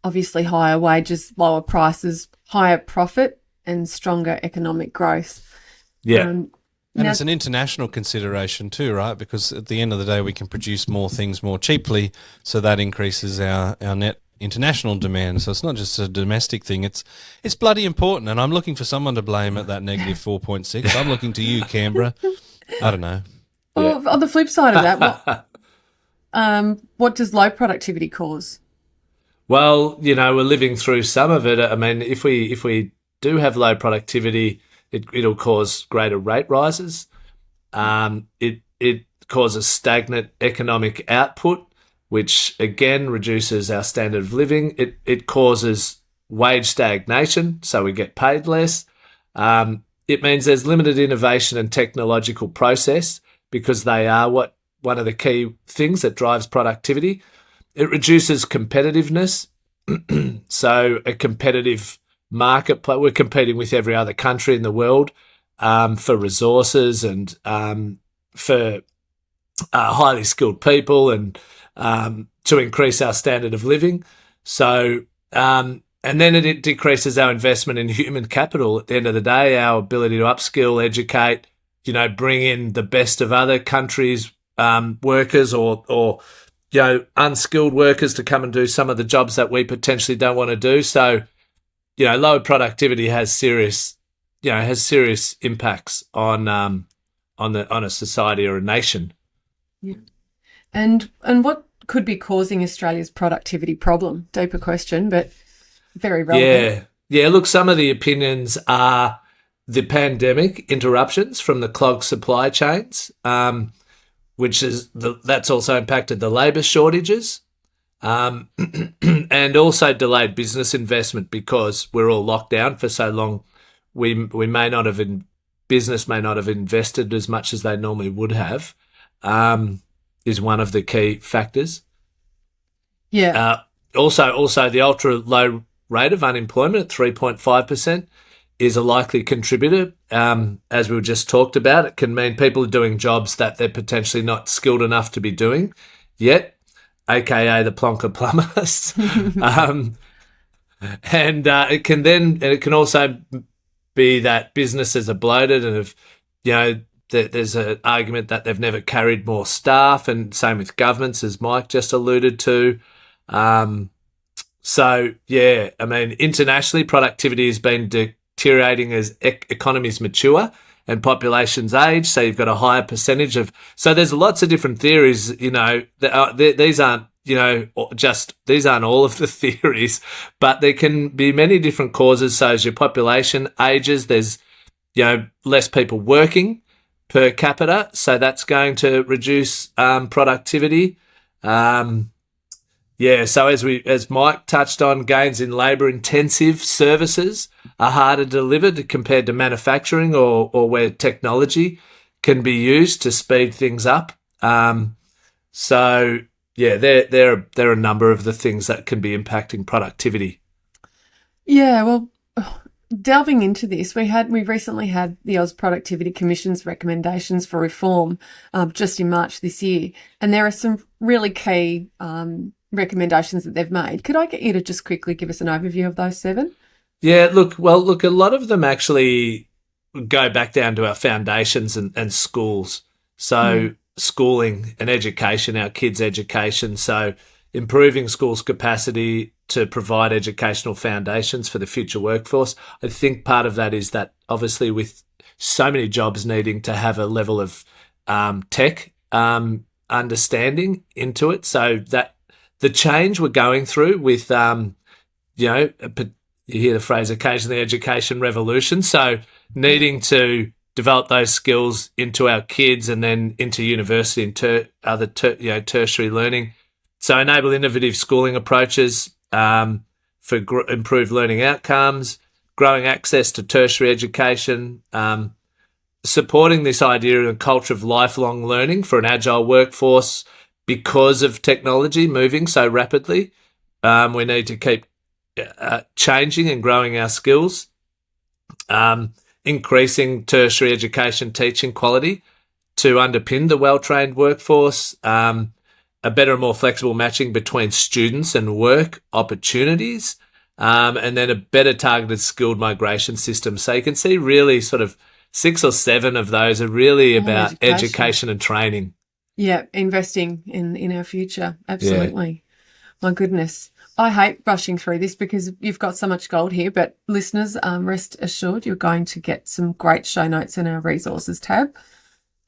obviously higher wages, lower prices, higher profit, and stronger economic growth. Yeah. Um, And now, it's an international consideration too, right? Because at the end of the day, we can produce more things more cheaply, so that increases our net international demand. So it's not just a domestic thing; it's bloody important. And I'm looking for someone to blame at that negative 4.6. I'm looking to you, Canberra. I don't know. Yeah. well, on the flip side of that, what does low productivity cause? Well, we're living through some of it. I mean, if we do have low productivity, it'll cause greater rate rises. It causes stagnant economic output, which again reduces our standard of living. It causes wage stagnation, so we get paid less. It means there's limited innovation and technological process because they are one of the key things that drives productivity. It reduces competitiveness. So a competitive marketplace, we're competing with every other country in the world for resources and for highly skilled people and to increase our standard of living. So, and then it decreases our investment in human capital. At the end of the day, our ability to upskill, educate, bring in the best of other countries' workers or unskilled workers to come and do some of the jobs that we potentially don't want to do. So, lower productivity has serious impacts on a society or a nation. Yeah. And what could be causing Australia's productivity problem? Deeper question, but very relevant. Yeah. Look, some of the opinions are the pandemic interruptions from the clogged supply chains, that's also impacted the labour shortages, and also delayed business investment because we're all locked down for so long. We may not have business may not have invested as much as they normally would have. Is one of the key factors. Yeah. Also, the ultra low rate of unemployment at 3.5% is a likely contributor. As we just talked about, it can mean people are doing jobs that they're potentially not skilled enough to be doing yet, aka the plonker plumbers. And it can also be that businesses are bloated and there's an argument that they've never carried more staff, and same with governments, as Mike just alluded to. Internationally, productivity has been deteriorating as economies mature and populations age. So you've got a higher percentage of. So there's lots of different theories. These aren't these aren't all of the theories, but there can be many different causes. So as your population ages, there's less people working per capita, so that's going to reduce productivity. So as Mike touched on, gains in labour-intensive services are harder to deliver compared to manufacturing or where technology can be used to speed things up. There are a number of the things that can be impacting productivity. Yeah, well, delving into this, we recently had the Oz Productivity Commission's recommendations for reform just in March this year, and there are some really key recommendations that they've made. Could I get you to just quickly give us an overview of those 7? Yeah, look, a lot of them actually go back down to our foundations and schools. So schooling and education, our kids' education. So improving schools' capacity to provide educational foundations for the future workforce. I think part of that is that obviously with so many jobs needing to have a level of tech understanding into it, so that the change we're going through with, you hear the phrase occasionally, education revolution. So needing to develop those skills into our kids and then into university and tertiary learning. So enable innovative schooling approaches for improved learning outcomes, growing access to tertiary education, supporting this idea of a culture of lifelong learning for an agile workforce because of technology moving so rapidly. We need to keep changing and growing our skills, increasing tertiary education teaching quality to underpin the well-trained workforce, a better and more flexible matching between students and work opportunities, and then a better targeted skilled migration system. So you can see really sort of 6 or 7 of those are really about education and training. Yeah, investing in our future. Absolutely. Yeah. My goodness. I hate rushing through this because you've got so much gold here, but listeners, rest assured you're going to get some great show notes in our resources tab.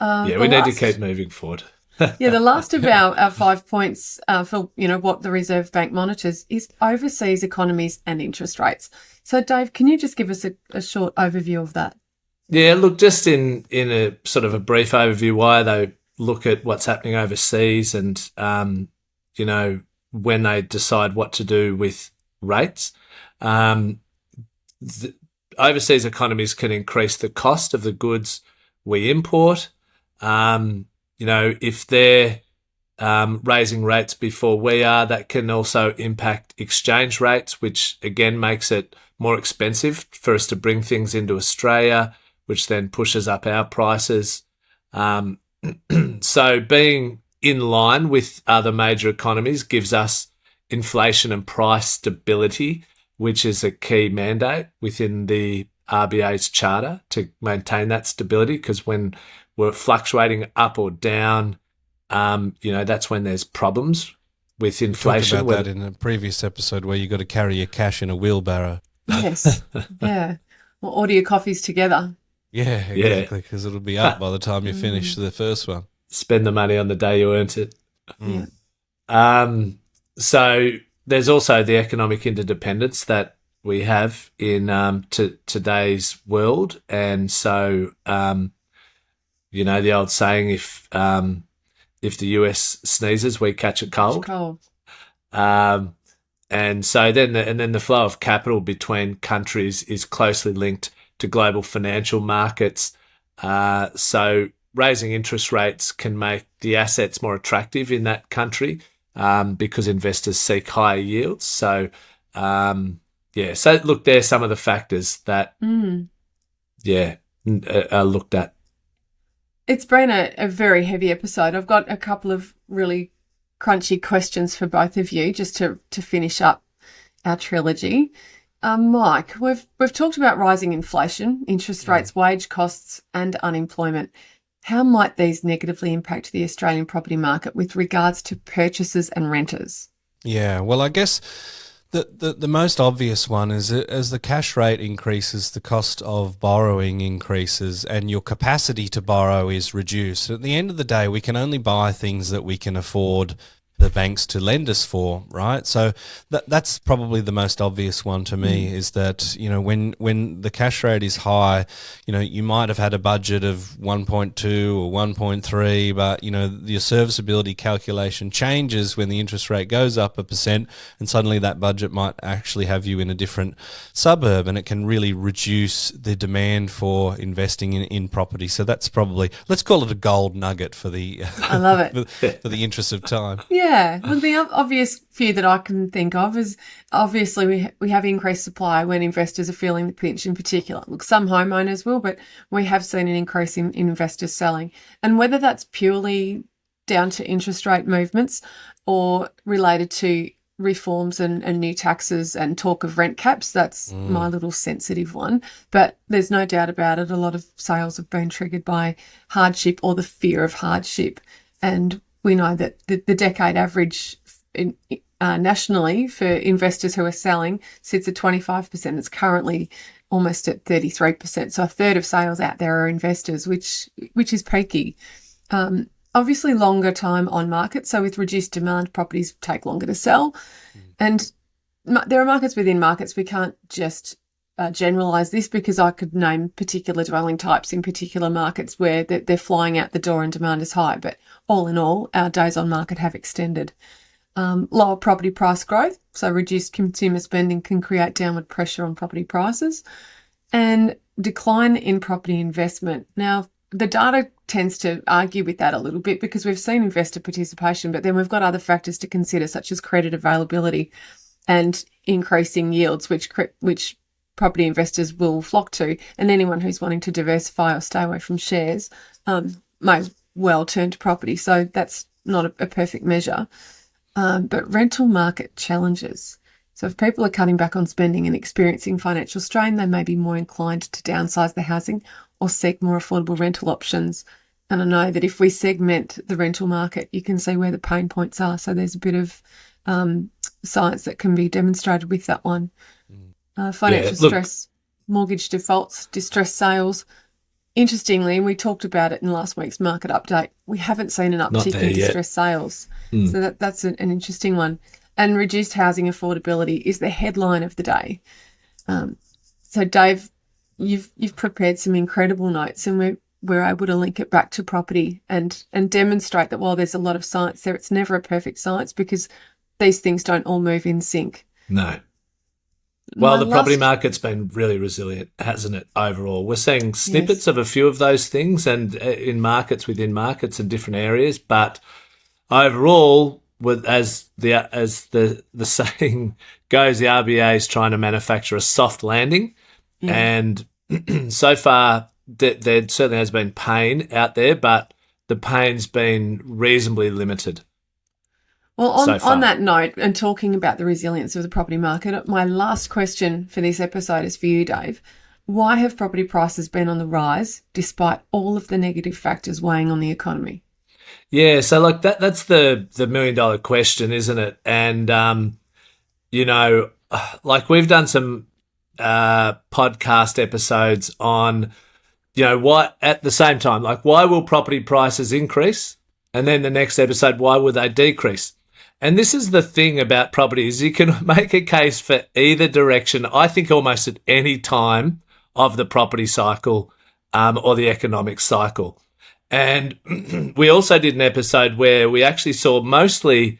We need to keep moving forward. The last of our 5 points for, what the Reserve Bank monitors is overseas economies and interest rates. So, Dave, can you just give us a short overview of that? Yeah, look, just in a sort of a brief overview, why they look at what's happening overseas and, when they decide what to do with rates. Overseas economies can increase the cost of the goods we import. If they're raising rates before we are, that can also impact exchange rates, which again makes it more expensive for us to bring things into Australia, which then pushes up our prices. So being in line with other major economies gives us inflation and price stability, which is a key mandate within the RBA's charter to maintain that stability, because when we're fluctuating up or down, that's when there's problems with inflation. We talked about that in a previous episode where you got to carry your cash in a wheelbarrow. Yes, yeah. Or order your coffees together. Yeah, exactly, because it'll be up by the time you finish the first one. Spend the money on the day you earned it. Yeah. So there's also the economic interdependence that we have in today's world, and so the old saying, if the US sneezes, we catch a cold. And so then the flow of capital between countries is closely linked to global financial markets. So raising interest rates can make the assets more attractive in that country because investors seek higher yields. So, so look, there's some of the factors that, are looked at. It's been a very heavy episode. I've got a couple of really crunchy questions for both of you just to finish up our trilogy. Mike, we've talked about rising inflation, interest rates, wage costs and unemployment. How might these negatively impact the Australian property market with regards to purchasers and renters? Yeah, well, I guess the most obvious one is that as the cash rate increases, the cost of borrowing increases and your capacity to borrow is reduced. At the end of the day, we can only buy things that we can afford the banks to lend us for, right? So that's probably the most obvious one to me, is that, when the cash rate is high, you might have had a budget of 1.2 or 1.3, but, your serviceability calculation changes when the interest rate goes up 1%, and suddenly that budget might actually have you in a different suburb, and it can really reduce the demand for investing in property. So that's probably, let's call it a gold nugget for the I love it. for the interest of time. Yeah, well, the obvious few that I can think of is obviously we have increased supply when investors are feeling the pinch in particular. Look, some homeowners will, but we have seen an increase in investors selling. And whether that's purely down to interest rate movements or related to reforms and new taxes and talk of rent caps, that's my little sensitive one. But there's no doubt about it, a lot of sales have been triggered by hardship or the fear of hardship. And we know that the decade average nationally for investors who are selling sits at 25%. It's currently almost at 33%. So a third of sales out there are investors, which is peaky. Obviously longer time on market. So with reduced demand, properties take longer to sell. And there are markets within markets. We can't just generalise this, because I could name particular dwelling types in particular markets where they're flying out the door and demand is high. But all in all, our days on market have extended. Lower property price growth, so reduced consumer spending can create downward pressure on property prices, and decline in property investment. Now, the data tends to argue with that a little bit because we've seen investor participation, but then we've got other factors to consider, such as credit availability and increasing yields, which property investors will flock to, and anyone who's wanting to diversify or stay away from shares may well turned to property. So that's not a perfect measure. But rental market challenges. So if people are cutting back on spending and experiencing financial strain, they may be more inclined to downsize their housing or seek more affordable rental options. And I know that if we segment the rental market, you can see where the pain points are. So there's a bit of science that can be demonstrated with that one. Financial stress, mortgage defaults, distressed sales. Interestingly, we talked about it in last week's market update, we haven't seen an uptick in distressed sales. So that's an interesting one. And reduced housing affordability is the headline of the day. So Dave, you've prepared some incredible notes, and we're able to link it back to property and demonstrate that while there's a lot of science there, it's never a perfect science because these things don't all move in sync. No. Well, the property market's been really resilient, hasn't it, overall? We're seeing snippets of a few of those things and in markets within markets in different areas, but overall, as the saying goes, the RBA is trying to manufacture a soft landing, and so far there certainly has been pain out there, but the pain's been reasonably limited. Well, on that note, and talking about the resilience of the property market, my last question for this episode is for you, Dave. Why have property prices been on the rise despite all of the negative factors weighing on the economy? Yeah, so like that's the $1 million question, isn't it? And you know, like we've done some podcast episodes on, you know, what at the same time, like why will property prices increase? And then the next episode, why will they decrease? And this is the thing about property is you can make a case for either direction, I think almost at any time of the property cycle or the economic cycle. And we also did an episode where we actually saw mostly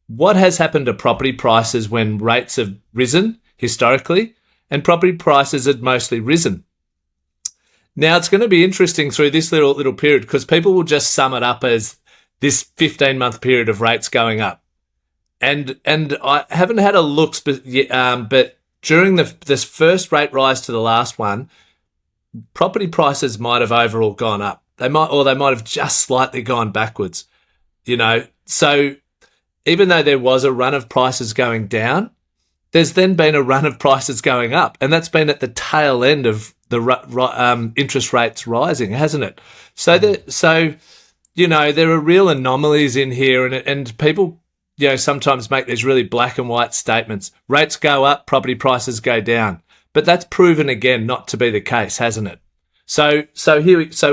what has happened to property prices when rates have risen historically, and property prices had mostly risen. Now, it's going to be interesting through this little period because people will just sum it up as this 15-month period of rates going up. And I haven't had a look, but during this first rate rise to the last one, property prices might have overall gone up. They might have just slightly gone backwards, you know. So even though there was a run of prices going down, there's then been a run of prices going up, and that's been at the tail end of the interest rates rising, hasn't it? So you know, there are real anomalies in here, and people, you know, sometimes make these really black and white statements. Rates go up, property prices go down. But that's proven again not to be the case, hasn't it? So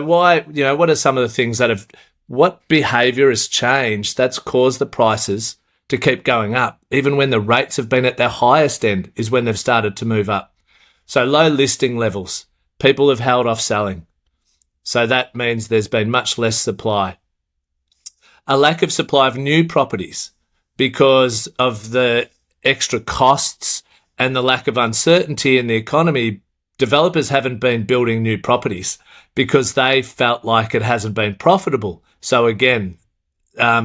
why, you know, what are some of the things what behaviour has changed that's caused the prices to keep going up? Even when the rates have been at their highest end is when they've started to move up. So low listing levels. People have held off selling. So that means there's been much less supply. A lack of supply of new properties because of the extra costs and the lack of uncertainty in the economy. Developers haven't been building new properties because they felt like it hasn't been profitable. So again,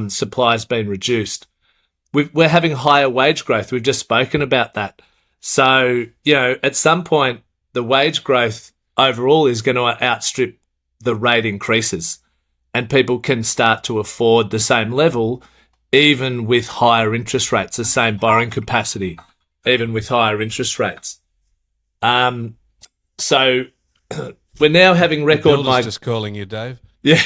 supply has been reduced. We're having higher wage growth. We've just spoken about that. So, you know, at some point, the wage growth overall is going to outstrip the rate increases, and people can start to afford the same level even with higher interest rates, the same borrowing capacity, even with higher interest rates. So we're now having record. Just calling you, Dave. Yeah.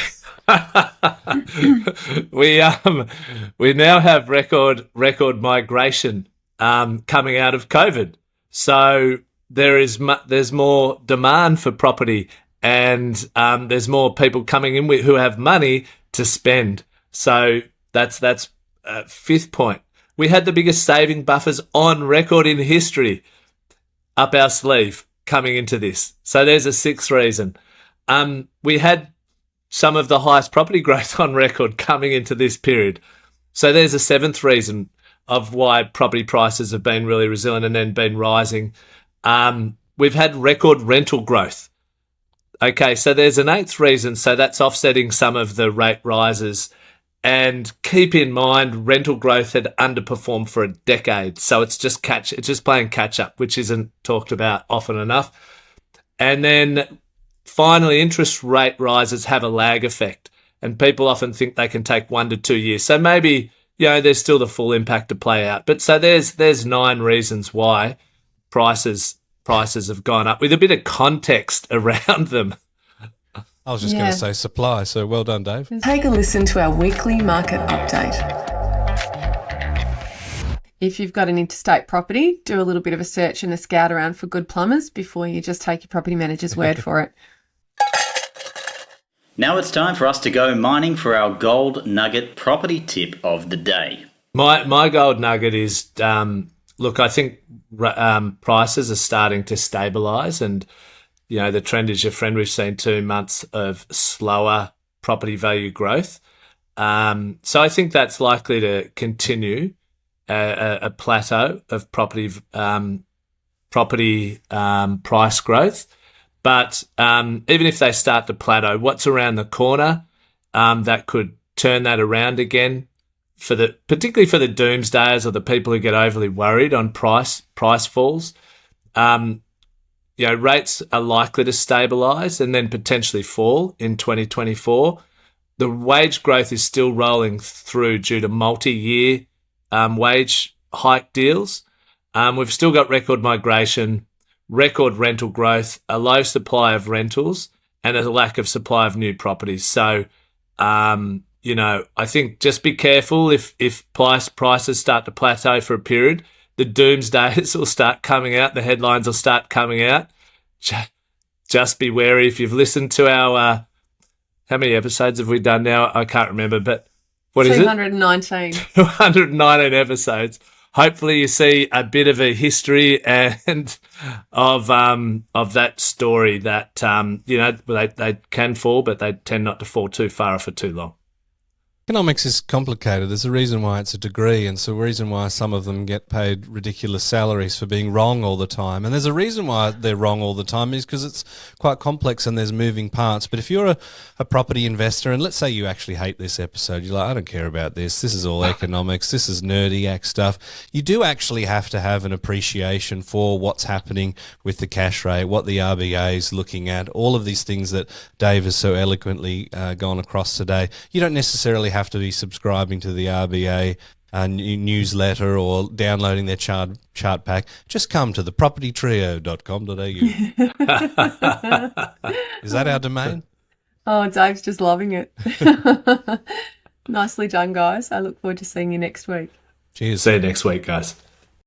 we now have record migration coming out of COVID. So there's more demand for property, and there's more people coming in who have money to spend. So that's fifth point. We had the biggest saving buffers on record in history up our sleeve coming into this. So there's a sixth reason. We had some of the highest property growth on record coming into this period. So there's a seventh reason of why property prices have been really resilient and then been rising. We've had record rental growth. Okay, so there's an eighth reason. So that's offsetting some of the rate rises. And keep in mind, rental growth had underperformed for a decade. So it's just playing catch up, which isn't talked about often enough. And then finally, interest rate rises have a lag effect. and people often think they can take 1 to 2 years. So maybe, there's still the full impact to play out. But so there's 9 reasons why prices have gone up with a bit of context around them. I was just going to say supply, so well done, Dave. Take a listen to our weekly market update. If you've got an interstate property, do a little bit of a search and a scout around for good plumbers before you just take your property manager's word for it. Now it's time for us to go mining for our gold nugget property tip of the day. My gold nugget is, look, I think prices are starting to stabilise, and the trend is your friend. We've seen 2 months of slower property value growth, so I think that's likely to continue. A plateau of property price growth. But even if they start to plateau, what's around the corner that could turn that around again, particularly for the doomsdayers or the people who get overly worried on price falls? Rates are likely to stabilise and then potentially fall in 2024. The wage growth is still rolling through due to multi-year wage hike deals. We've still got record migration, record rental growth, a low supply of rentals, and a lack of supply of new properties. So, I think just be careful if prices start to plateau for a period. The doomsdayers will start coming out. The headlines will start coming out. Just be wary. If you've listened to our, how many episodes have we done now? I can't remember, but what is it? 219. 219 episodes. Hopefully you see a bit of a history and of that story that, they can fall, but they tend not to fall too far or for too long. Economics is complicated. There's a reason why it's a degree, and so a reason why some of them get paid ridiculous salaries for being wrong all the time. And there's a reason why they're wrong all the time is because it's quite complex and there's moving parts. But if you're a property investor, and let's say you actually hate this episode, you're like, I don't care about this. This is all economics. This is nerdy act stuff. You do actually have to have an appreciation for what's happening with the cash rate, what the RBA is looking at, all of these things that Dave has so eloquently gone across today. You don't necessarily have to be subscribing to the RBA newsletter or downloading their chart pack. Just come to thepropertytrio.com.au. Is that our domain? Oh, Dave's just loving it. Nicely done, guys. I look forward to seeing you next week. Cheers. See you next week, guys.